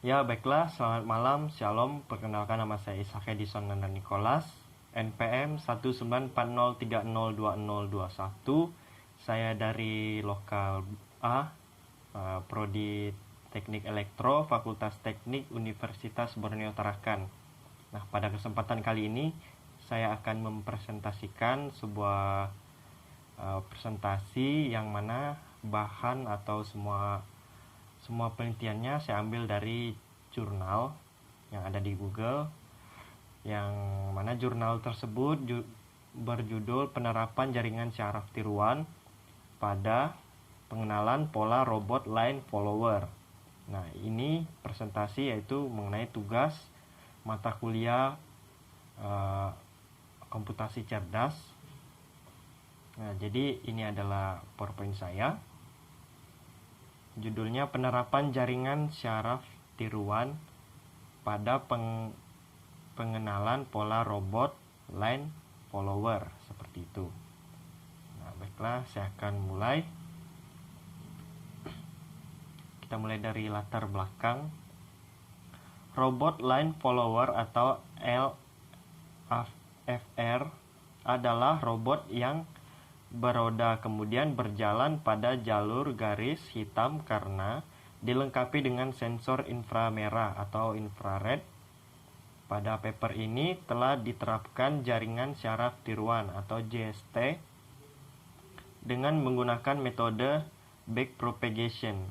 Ya, baiklah, selamat malam, shalom. Perkenalkan, nama saya Ishak Edison Nanda Nicholas, NPM 19403020201. Saya dari lokal A, Prodi Teknik Elektro, Fakultas Teknik Universitas Borneo Tarakan. Nah, pada kesempatan kali ini saya akan mempresentasikan sebuah presentasi yang mana bahan atau semua penelitiannya saya ambil dari jurnal yang ada di Google, yang mana jurnal tersebut berjudul Penerapan Jaringan Syaraf Tiruan pada Pengenalan Pola Robot Line Follower. Nah, ini presentasi yaitu mengenai tugas mata kuliah komputasi cerdas. Nah, jadi ini adalah PowerPoint saya. Judulnya Penerapan Jaringan Syaraf Tiruan pada Pengenalan Pola Robot Line Follower, seperti itu. Nah, baiklah, saya akan mulai. Kita mulai dari latar belakang. Robot Line Follower atau LFR adalah robot yang beroda kemudian berjalan pada jalur garis hitam karena dilengkapi dengan sensor inframerah atau infrared. Pada paper ini telah diterapkan jaringan syaraf tiruan atau JST dengan menggunakan metode backpropagation.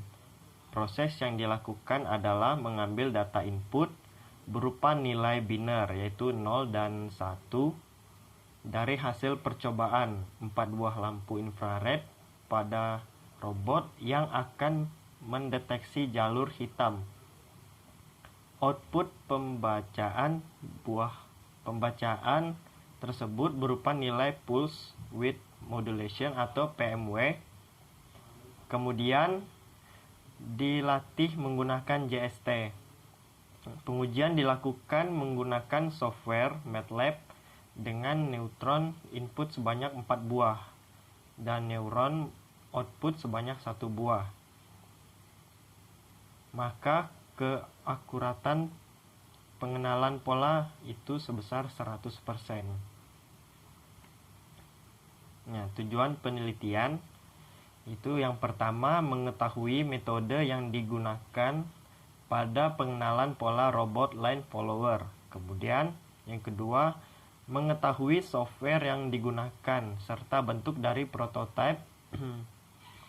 Proses yang dilakukan adalah mengambil data input berupa nilai biner yaitu 0 dan 1 dari hasil percobaan 4 buah lampu infrared pada robot yang akan mendeteksi jalur hitam. Output pembacaan tersebut berupa nilai pulse width modulation atau PMW. Kemudian dilatih menggunakan JST. Pengujian dilakukan menggunakan software MATLAB dengan neutron input sebanyak 4 buah dan neuron output sebanyak 1 buah. Maka keakuratan pengenalan pola itu sebesar 100%. Nah, tujuan penelitian itu yang pertama mengetahui metode yang digunakan pada pengenalan pola robot line follower. Kemudian yang kedua, mengetahui software yang digunakan serta bentuk dari prototipe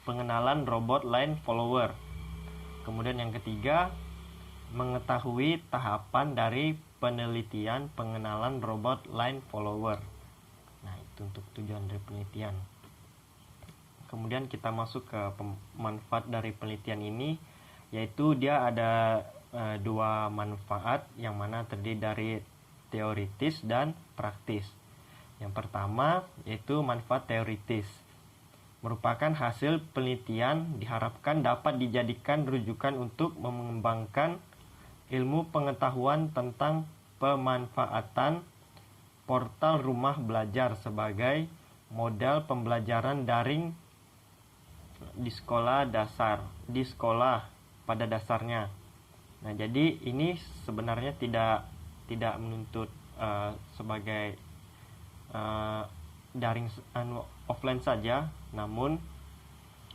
pengenalan robot line follower. Kemudian yang ketiga, mengetahui tahapan dari penelitian pengenalan robot line follower. Nah, itu untuk tujuan dari penelitian. Kemudian kita masuk ke manfaat dari penelitian ini, yaitu dia ada dua manfaat yang mana terdiri dari teoritis dan praktis. Yang pertama yaitu manfaat teoritis. Merupakan hasil penelitian diharapkan dapat dijadikan rujukan untuk mengembangkan ilmu pengetahuan tentang pemanfaatan portal rumah belajar sebagai model pembelajaran daring di sekolah pada dasarnya. Nah, jadi ini sebenarnya tidak menuntut sebagai daring offline saja, namun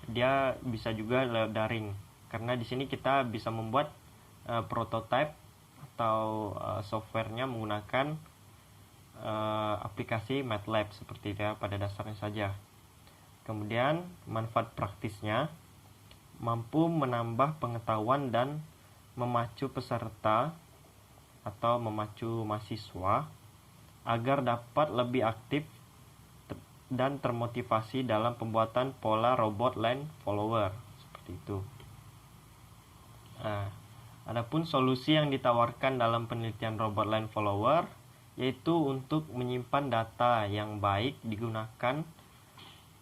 dia bisa juga daring karena di sini kita bisa membuat prototipe atau softwarenya menggunakan aplikasi MATLAB seperti itu pada dasarnya saja. Kemudian manfaat praktisnya mampu menambah pengetahuan dan memacu peserta atau memacu mahasiswa agar dapat lebih aktif dan termotivasi dalam pembuatan pola robot line follower seperti itu. Nah, adapun solusi yang ditawarkan dalam penelitian robot line follower yaitu untuk menyimpan data yang baik digunakan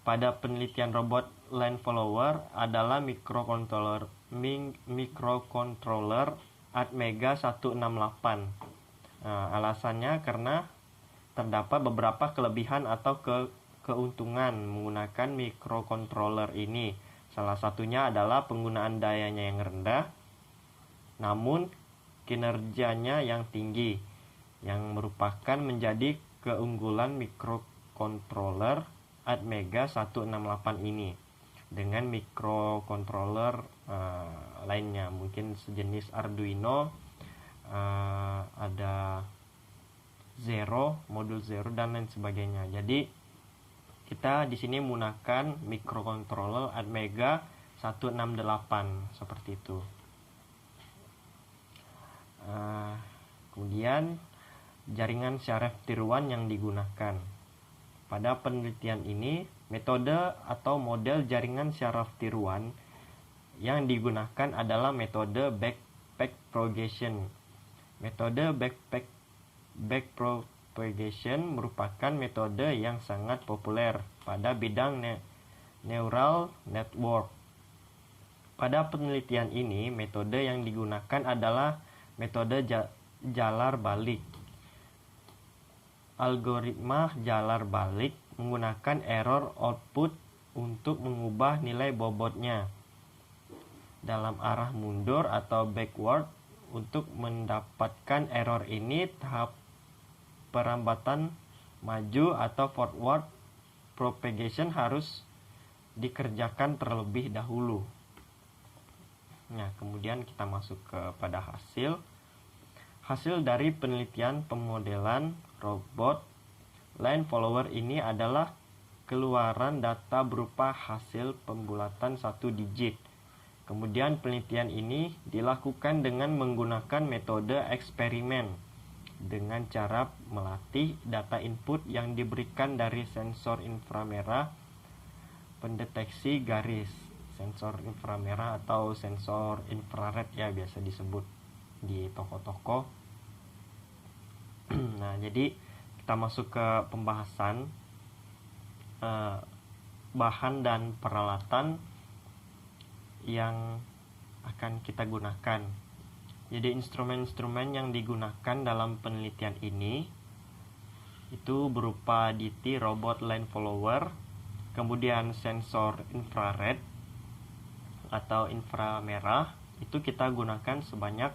pada penelitian robot line follower adalah microcontroller Atmega 168. Alasannya karena terdapat beberapa kelebihan atau keuntungan menggunakan microcontroller ini. Salah satunya adalah penggunaan dayanya yang rendah, namun kinerjanya yang tinggi, yang merupakan menjadi keunggulan mikrokontroler Atmega 168 ini dengan mikrokontroler lainnya, mungkin sejenis Arduino, ada Zero, modul Zero dan lain sebagainya. Jadi kita di sini menggunakan mikrokontroler Atmega 168 seperti itu. Kemudian jaringan syaraf tiruan yang digunakan. Pada penelitian ini, metode atau model jaringan syaraf tiruan yang digunakan adalah metode backpropagation. Metode backpropagation merupakan metode yang sangat populer pada bidang neural network. Pada penelitian ini, metode yang digunakan adalah metode jalar balik. Algoritma jalar balik menggunakan error output untuk mengubah nilai bobotnya dalam arah mundur atau backward. Untuk mendapatkan error ini, tahap perambatan maju atau forward propagation harus dikerjakan terlebih dahulu. Nah, kemudian kita masuk kepada hasil. Hasil dari penelitian pemodelan robot line follower ini adalah keluaran data berupa hasil pembulatan 1 digit. Kemudian penelitian ini dilakukan dengan menggunakan metode eksperimen dengan cara melatih data input yang diberikan dari sensor inframerah pendeteksi garis, sensor inframerah atau sensor infrared ya biasa disebut di toko-toko. Nah, jadi kita masuk ke pembahasan bahan dan peralatan yang akan kita gunakan. Jadi instrumen-instrumen yang digunakan dalam penelitian ini itu berupa DT robot line follower, kemudian sensor infrared atau inframerah, itu kita gunakan sebanyak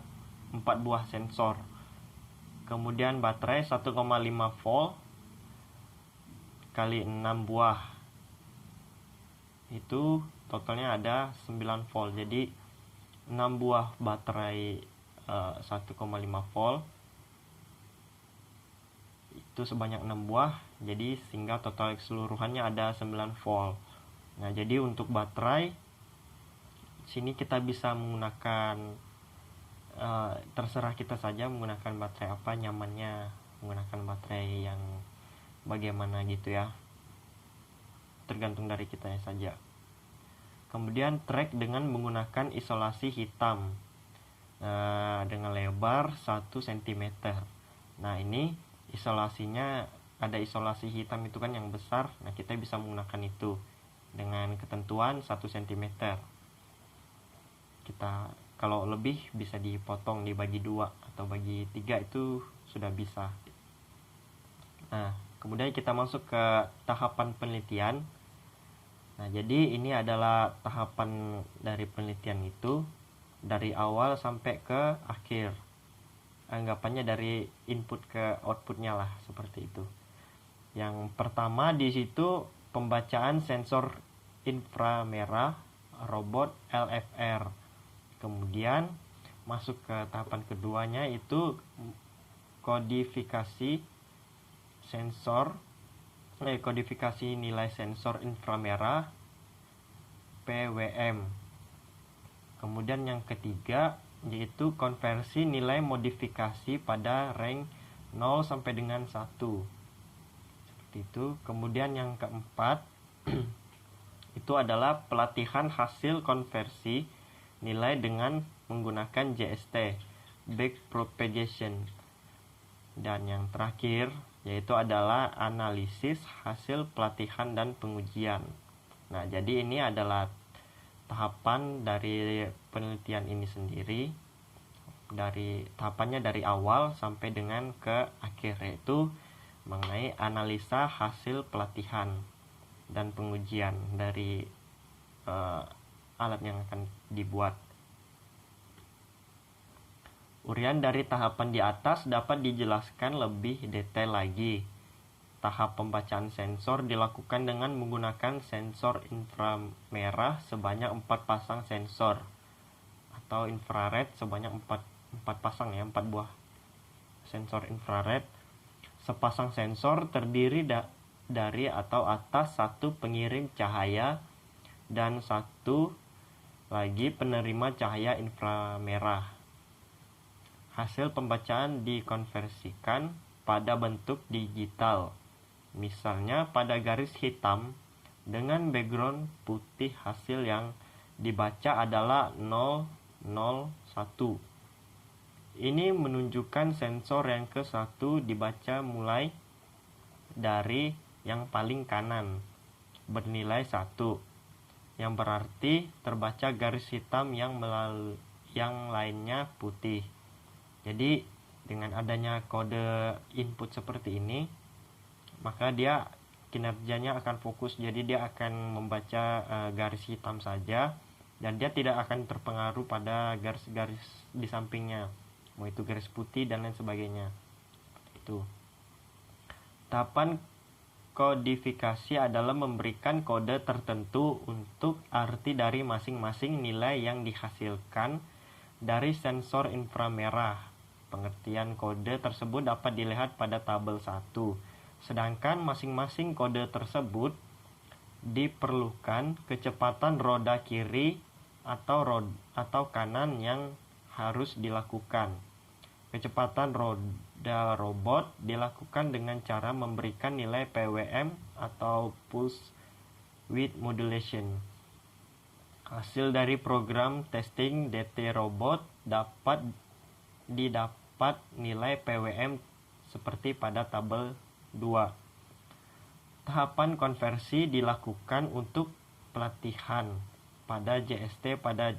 4 buah sensor. Kemudian baterai 1,5 volt kali 6 buah. Itu totalnya ada 9 volt. Jadi 6 buah baterai 1,5 volt itu sebanyak 6 buah. Jadi sehingga total keseluruhannya ada 9 volt. Nah, jadi untuk baterai sini kita bisa menggunakan terserah kita saja menggunakan baterai apa nyamannya, menggunakan baterai yang bagaimana gitu ya, tergantung dari kita saja. Kemudian track dengan menggunakan isolasi hitam dengan lebar 1 cm. Nah, ini isolasinya ada isolasi hitam itu kan yang besar. Nah, kita bisa menggunakan itu dengan ketentuan 1 cm. Kita kalau lebih bisa dipotong, dibagi 2 atau bagi 3 itu sudah bisa. Nah, kemudian kita masuk ke tahapan penelitian. Nah, jadi ini adalah tahapan dari penelitian itu dari awal sampai ke akhir. Anggapannya dari input ke outputnya lah, seperti itu. Yang pertama di situ pembacaan sensor inframerah robot LFR. Kemudian masuk ke tahapan keduanya itu kodifikasi nilai sensor inframerah PWM. Kemudian yang ketiga yaitu konversi nilai modifikasi pada range 0 sampai dengan 1. Seperti itu. Kemudian yang keempat itu adalah pelatihan hasil konversi nilai dengan menggunakan JST, backpropagation. Dan yang terakhir yaitu adalah analisis hasil pelatihan dan pengujian. Nah, jadi ini adalah tahapan dari penelitian ini sendiri. Tahapannya dari awal sampai dengan ke akhir, yaitu mengenai analisa hasil pelatihan dan pengujian dari alat yang akan dibuat. Urian dari tahapan di atas dapat dijelaskan lebih detail lagi. Tahap pembacaan sensor dilakukan dengan menggunakan sensor inframerah sebanyak 4 pasang sensor, atau infrared sebanyak 4 pasang ya, 4 buah sensor infrared. Sepasang sensor terdiri dari atau atas satu pengirim cahaya dan satu lagi penerima cahaya inframerah. Hasil pembacaan dikonversikan pada bentuk digital, misalnya pada garis hitam dengan background putih. Hasil yang dibaca adalah 001. Ini menunjukkan sensor yang ke-1 dibaca mulai dari yang paling kanan bernilai 1, yang berarti terbaca garis hitam yang lainnya putih. Jadi dengan adanya kode input seperti ini, maka dia kinerjanya akan fokus. Jadi dia akan membaca garis hitam saja, dan dia tidak akan terpengaruh pada garis-garis di sampingnya, mau itu garis putih dan lain sebagainya. Itu. Tahapan kodifikasi adalah memberikan kode tertentu untuk arti dari masing-masing nilai yang dihasilkan dari sensor inframerah. Pengertian kode tersebut dapat dilihat pada tabel 1. Sedangkan masing-masing kode tersebut diperlukan kecepatan roda kiri atau kanan yang harus dilakukan. Kecepatan roda robot dilakukan dengan cara memberikan nilai PWM atau Pulse Width Modulation. Hasil dari program testing DT robot dapat didapat nilai PWM seperti pada tabel 2. Tahapan konversi dilakukan untuk pelatihan pada JST. Pada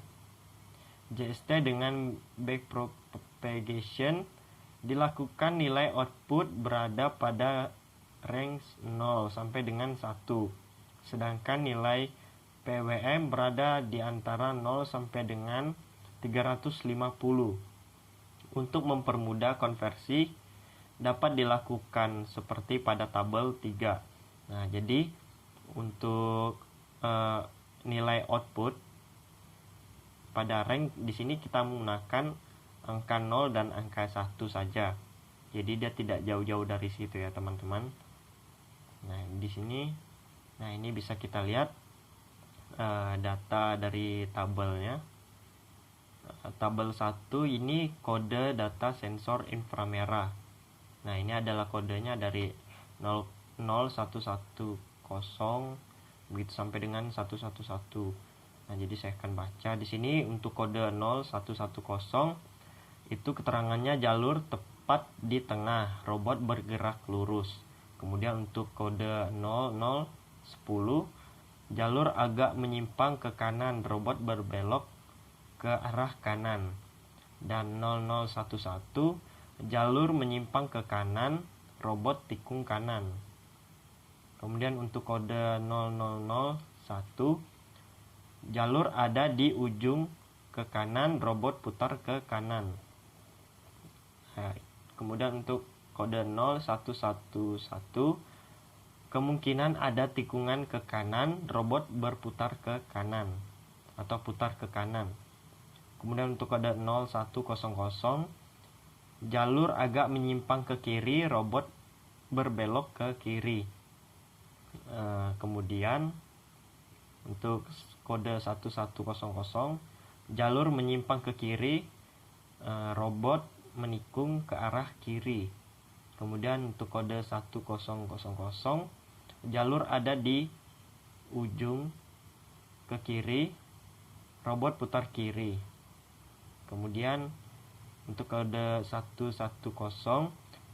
JST dengan backpropagation dilakukan nilai output berada pada range 0 sampai dengan 1. Sedangkan nilai PWM berada di antara 0 sampai dengan 350. Untuk mempermudah konversi dapat dilakukan seperti pada tabel 3. Nah, jadi untuk nilai output pada rank di sini kita menggunakan angka 0 dan angka 1 saja. Jadi dia tidak jauh-jauh dari situ ya, teman-teman. Nah, di sini ini bisa kita lihat data dari tabelnya. Tabel 1 ini kode data sensor inframerah. Nah, ini adalah kodenya dari 00110 begitu sampai dengan 111. Nah, jadi saya akan baca di sini. Untuk kode 0110 itu keterangannya jalur tepat di tengah, robot bergerak lurus. Kemudian untuk kode 0010 jalur agak menyimpang ke kanan, robot berbelok ke arah kanan. Dan 0011 jalur menyimpang ke kanan, robot tikung kanan. Kemudian untuk kode 0001 jalur ada di ujung ke kanan, robot putar ke kanan. Nah, kemudian untuk kode 0111 kemungkinan ada tikungan ke kanan, robot berputar ke kanan atau putar ke kanan. Kemudian untuk kode 0100 jalur agak menyimpang ke kiri, robot berbelok ke kiri. Kemudian untuk kode 1100 jalur menyimpang ke kiri, robot menikung ke arah kiri. Kemudian untuk kode 1000 jalur ada di ujung ke kiri, robot putar kiri. Kemudian untuk kode 110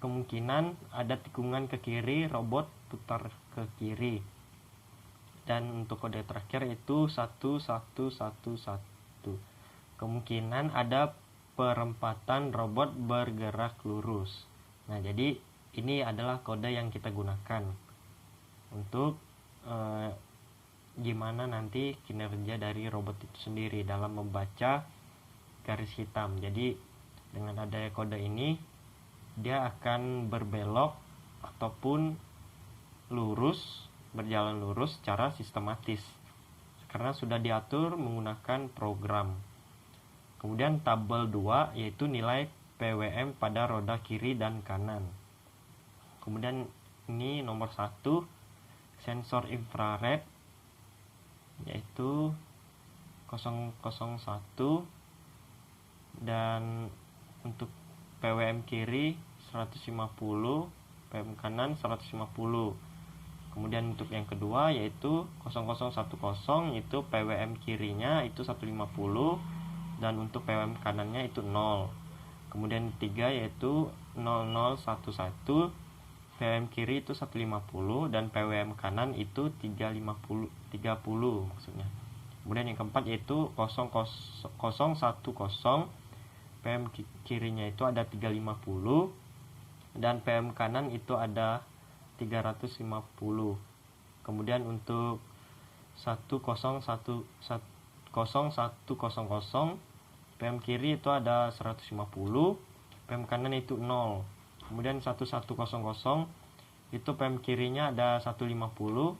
kemungkinan ada tikungan ke kiri, robot putar ke kiri. Dan untuk kode terakhir itu 1111 kemungkinan ada perempatan, robot bergerak lurus. Nah, jadi ini adalah kode yang kita gunakan untuk gimana nanti kinerja dari robot itu sendiri dalam membaca garis hitam. Jadi Dengan adanya kode ini, dia akan berbelok ataupun lurus, berjalan lurus secara sistematis karena sudah diatur menggunakan program. Kemudian tabel 2 yaitu nilai PWM pada roda kiri dan kanan. Kemudian ini nomor 1, sensor infrared yaitu 001, dan untuk PWM kiri 150, PWM kanan 150. Kemudian untuk yang kedua yaitu 0010, itu PWM kirinya itu 150 dan untuk PWM kanannya itu 0. Kemudian ketiga yaitu 0011, PWM kiri itu 150 dan PWM kanan itu 30 maksudnya. Kemudian yang keempat yaitu 0010, PM kirinya itu ada 350 dan PM kanan itu ada 350. Kemudian untuk 0110, PM kiri itu ada 150, PM kanan itu 0. Kemudian 1100 itu PM kirinya ada 150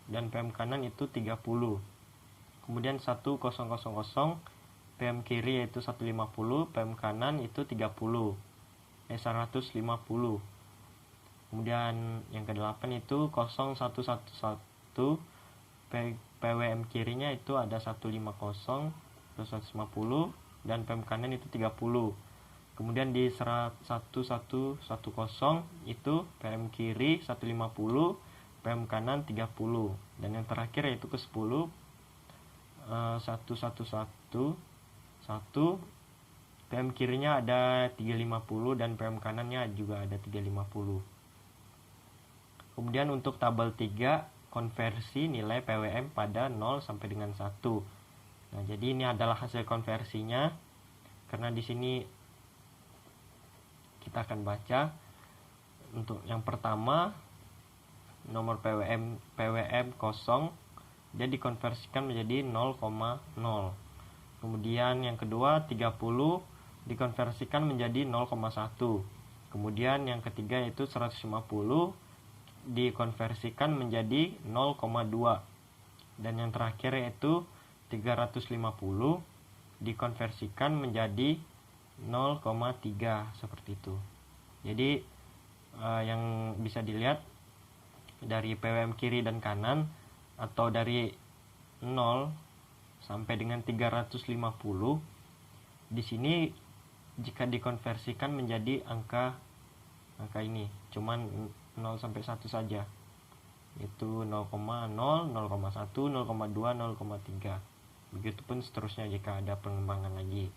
dan PM kanan itu 30. Kemudian 1000, PM kiri yaitu 150, PM kanan itu 150. Kemudian yang ke-8 itu 0111, PWM kirinya itu ada 150, 150 dan PM kanan itu 30. Kemudian di 1110 itu PM kiri 150, PM kanan 30. Dan yang terakhir yaitu ke-10, 1111, PM kirinya ada 350 dan PM kanannya juga ada 350. Kemudian untuk tabel 3, konversi nilai PWM pada 0 sampai dengan 1. Nah, jadi ini adalah hasil konversinya. Karena di sini kita akan baca untuk yang pertama nomor PWM 0 dia dikonversikan menjadi 0,0. Kemudian yang kedua 30 dikonversikan menjadi 0,1. Kemudian yang ketiga yaitu 150 dikonversikan menjadi 0,2. Dan yang terakhir yaitu 350 dikonversikan menjadi 0,3 seperti itu. Jadi yang bisa dilihat dari PWM kiri dan kanan atau dari 0 sampai dengan 350, di sini jika dikonversikan menjadi angka ini cuman 0 sampai 1 saja, yaitu 0,0, 0,1, 0,2, 0,3. Begitupun seterusnya jika ada pengembangan lagi.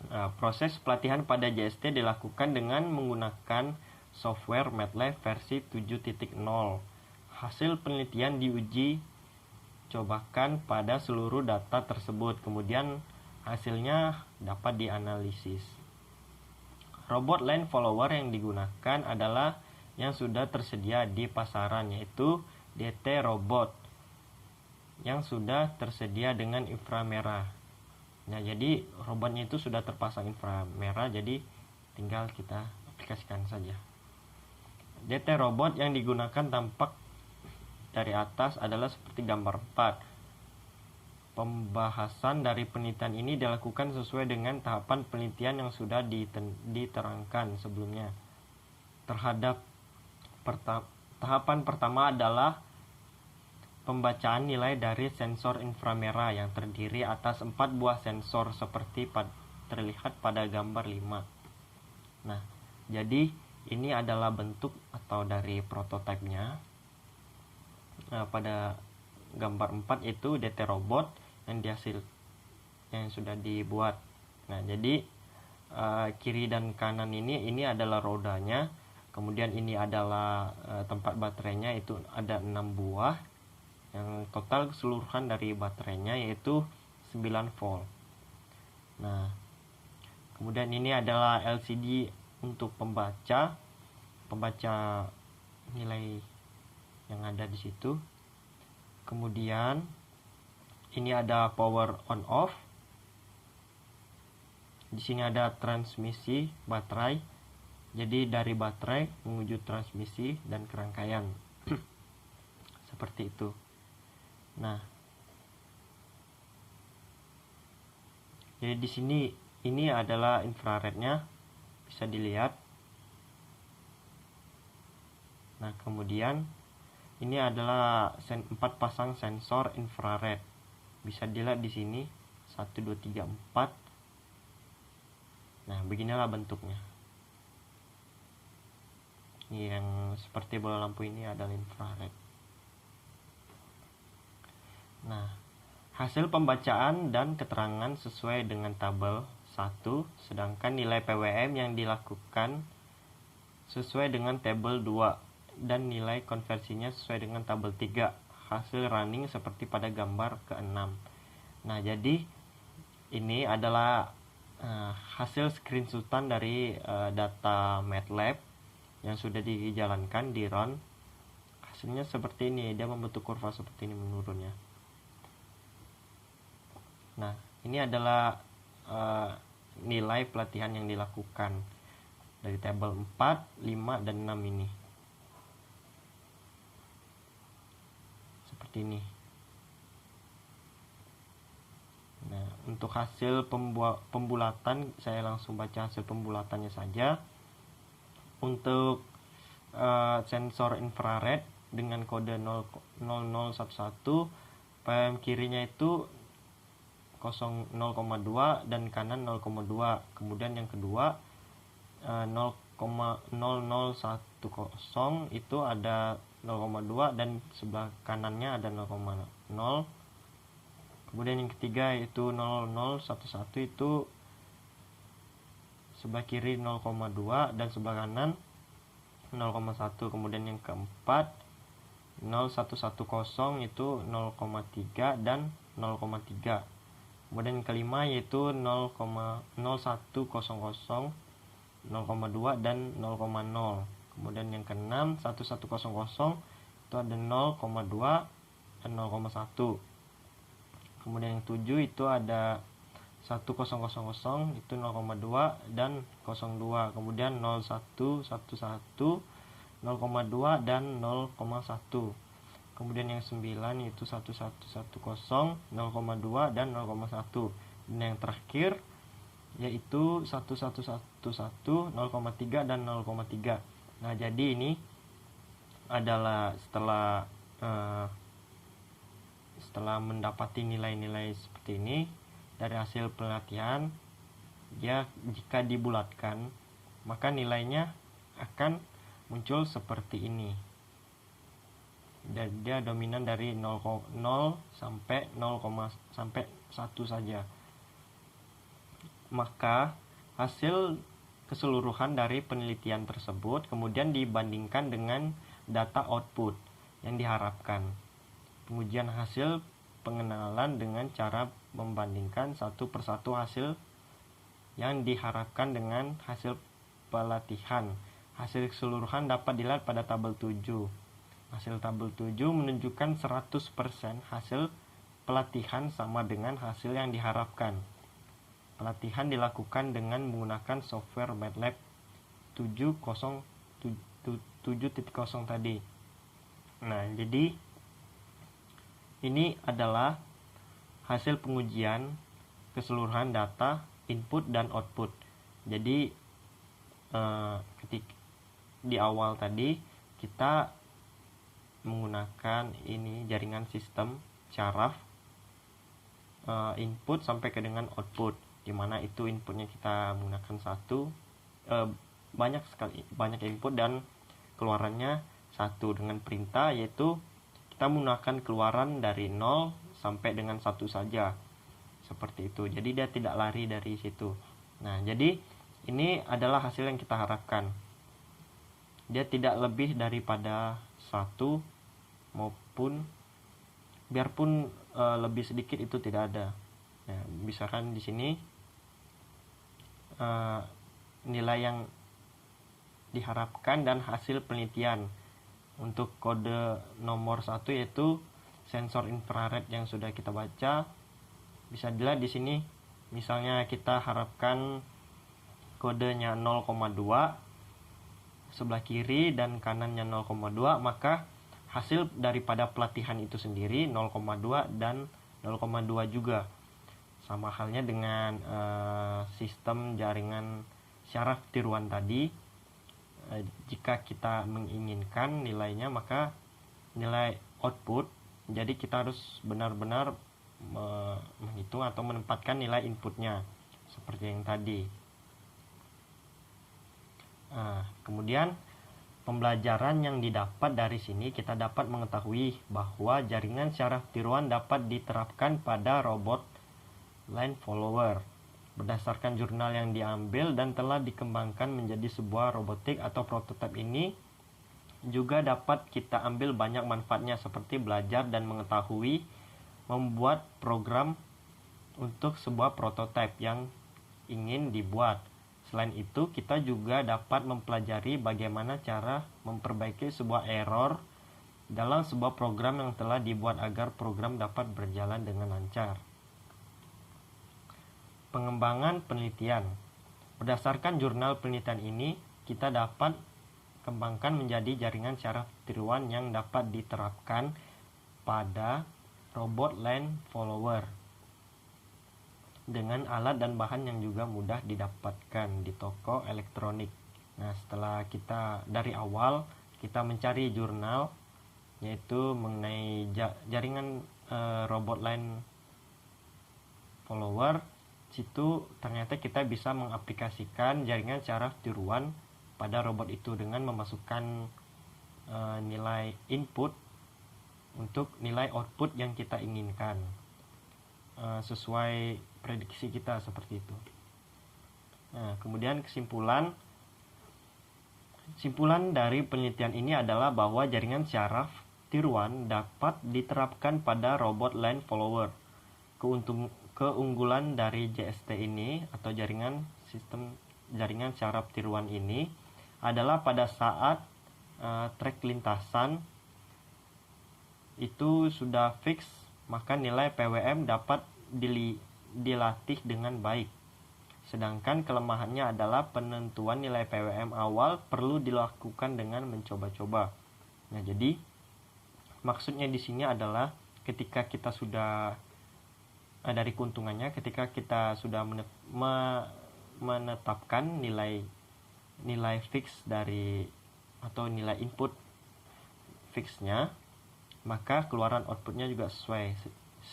Nah, proses pelatihan pada JST dilakukan dengan menggunakan software MATLAB versi 7.0. Hasil penelitian diuji cobakan pada seluruh data tersebut, kemudian hasilnya dapat dianalisis. Robot line follower yang digunakan adalah yang sudah tersedia di pasaran, yaitu DT robot yang sudah tersedia dengan inframerah. Nah, jadi robotnya itu sudah terpasang inframerah, jadi tinggal kita aplikasikan saja. DT robot yang digunakan tampak dari atas adalah seperti gambar 4. Pembahasan dari penelitian ini dilakukan sesuai dengan tahapan penelitian yang sudah diterangkan sebelumnya. Tahapan pertama adalah pembacaan nilai dari sensor inframerah yang terdiri atas 4 buah sensor seperti terlihat pada gambar 5. Nah, jadi ini adalah bentuk atau dari prototipenya. Nah, pada gambar 4 itu DT robot yang sudah dibuat. Nah, jadi kiri dan kanan ini adalah rodanya. Kemudian ini adalah tempat baterainya, itu ada 6 buah. Yang total keseluruhan dari baterainya yaitu 9 volt. Nah, kemudian ini adalah LCD untuk pembaca nilai yang ada di situ. Kemudian ini ada power on off. Di sini ada transmisi baterai. Jadi dari baterai menuju transmisi dan kerangkaian. Seperti itu. Nah, jadi di sini ini adalah infrarednya, bisa dilihat. Nah, kemudian ini adalah 4 pasang sensor infrared. Bisa dilihat di sini 1 2 3 4. Nah, beginilah bentuknya. Ini yang seperti bola lampu ini adalah infrared. Nah, hasil pembacaan dan keterangan sesuai dengan tabel 1, sedangkan nilai PWM yang dilakukan sesuai dengan tabel 2 dan nilai konversinya sesuai dengan tabel 3. Hasil running seperti pada gambar ke-6. Nah, jadi ini adalah hasil screenshotan dari data MATLAB yang sudah dijalankan di run. Hasilnya seperti ini, dia membentuk kurva seperti ini menurunnya. Nah, ini adalah nilai pelatihan yang dilakukan dari tabel 4, 5, dan 6 ini. Seperti ini. Nah, untuk hasil pembulatan, saya langsung baca hasil pembulatannya saja. Untuk sensor infrared dengan kode 0011, PM kirinya itu 0,2 dan kanan 0,2. Kemudian yang kedua 0,0010 itu ada 0,2 dan sebelah kanannya ada 0,0. Kemudian yang ketiga itu 0011 itu sebelah kiri 0,2 dan sebelah kanan 0,1. Kemudian yang keempat 0110 itu 0,3 dan 0,3. Kemudian yang kelima yaitu 0100 0,2 dan 0,0. Kemudian yang keenam 1100 itu ada 0,2 dan 0,1. Kemudian yang 7 itu ada 1000 itu 0,2 dan 0,2. Kemudian 0111 0,2 dan 0,1. Kemudian yang 9 itu 1110 0,2 dan 0,1. Dan yang terakhir yaitu 1111 0,3 dan 0,3. Nah, jadi ini adalah setelah mendapati nilai-nilai seperti ini dari hasil pelatihan, ya jika dibulatkan maka nilainya akan muncul seperti ini. Dan dia dominan dari 0 sampai 0, sampai 1 saja. Maka hasil keseluruhan dari penelitian tersebut kemudian dibandingkan dengan data output yang diharapkan. Pengujian hasil pengenalan dengan cara membandingkan satu persatu hasil yang diharapkan dengan hasil pelatihan. Hasil keseluruhan dapat dilihat pada tabel 7. Hasil tabel 7 menunjukkan 100% hasil pelatihan sama dengan hasil yang diharapkan. Pelatihan dilakukan dengan menggunakan software MATLAB 7.0 tadi. Nah, jadi ini adalah hasil pengujian keseluruhan data input dan output. Jadi ketika di awal tadi kita menggunakan ini jaringan sistem syaraf input sampai ke dengan output, di mana itu inputnya kita menggunakan banyak input dan keluarannya satu dengan perintah, yaitu kita menggunakan keluaran dari 0 sampai dengan 1 saja. Seperti itu. Jadi dia tidak lari dari situ. Nah, jadi ini adalah hasil yang kita harapkan. Dia tidak lebih daripada 1 maupun biarpun lebih sedikit itu tidak ada. Nah, misalkan di sini nilai yang diharapkan dan hasil penelitian. Untuk kode nomor 1 yaitu sensor infrared yang sudah kita baca, bisa dilihat di sini Misalnya kita harapkan kodenya 0,2 sebelah kiri dan kanannya 0,2, maka hasil daripada pelatihan itu sendiri 0,2 dan 0,2 juga. Sama halnya dengan sistem jaringan syaraf tiruan tadi. Jika kita menginginkan nilainya, maka nilai output, jadi kita harus benar-benar menghitung atau menempatkan nilai inputnya seperti yang tadi. Kemudian pembelajaran yang didapat dari sini, kita dapat mengetahui bahwa jaringan syaraf tiruan dapat diterapkan pada robot line follower berdasarkan jurnal yang diambil dan telah dikembangkan menjadi sebuah robotik atau prototipe. Ini juga dapat kita ambil banyak manfaatnya, seperti belajar dan mengetahui membuat program untuk sebuah prototipe yang ingin dibuat. Selain itu, kita juga dapat mempelajari bagaimana cara memperbaiki sebuah error dalam sebuah program yang telah dibuat agar program dapat berjalan dengan lancar. Pengembangan penelitian. Berdasarkan jurnal penelitian ini, kita dapat kembangkan menjadi jaringan syaraf tiruan yang dapat diterapkan pada robot line follower dengan alat dan bahan yang juga mudah didapatkan di toko elektronik. Nah, setelah kita dari awal kita mencari jurnal yaitu mengenai jaringan robot line follower, situ ternyata kita bisa mengaplikasikan jaringan syaraf tiruan pada robot itu dengan memasukkan nilai input untuk nilai output yang kita inginkan sesuai prediksi kita seperti itu. Nah, kemudian kesimpulan dari penelitian ini adalah bahwa jaringan syaraf tiruan dapat diterapkan pada robot line follower. Keunggulan dari JST ini atau sistem jaringan syaraf tiruan ini adalah pada saat trek lintasan itu sudah fix, maka nilai PWM dapat dilatih dengan baik. Sedangkan kelemahannya adalah penentuan nilai PWM awal perlu dilakukan dengan mencoba-coba. Nah, jadi maksudnya di sini adalah ketika kita sudah dari keuntungannya, ketika kita sudah menetapkan nilai fix dari atau nilai input fixnya, maka keluaran outputnya juga sesuai,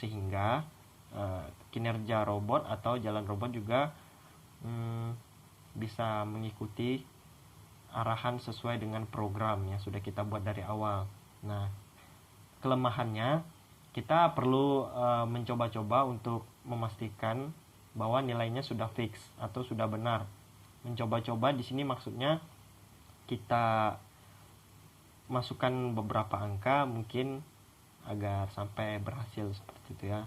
sehingga kinerja robot atau jalan robot juga bisa mengikuti arahan sesuai dengan program yang sudah kita buat dari awal. Nah, kelemahannya kita perlu mencoba-coba untuk memastikan bahwa nilainya sudah fix atau sudah benar. Mencoba-coba di sini maksudnya kita masukkan beberapa angka mungkin agar sampai berhasil seperti itu ya.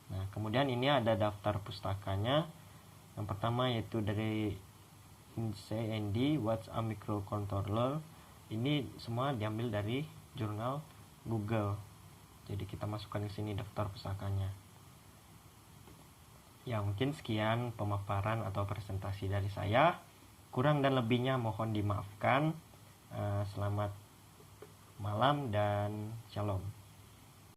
Nah, kemudian ini ada daftar pustakanya. Yang pertama yaitu dari CND What's a Microcontroller. Ini semua diambil dari jurnal Google. Jadi kita masukkan di sini daftar pustakanya. Ya, mungkin sekian pemaparan atau presentasi dari saya. Kurang dan lebihnya mohon dimaafkan. Selamat malam dan shalom.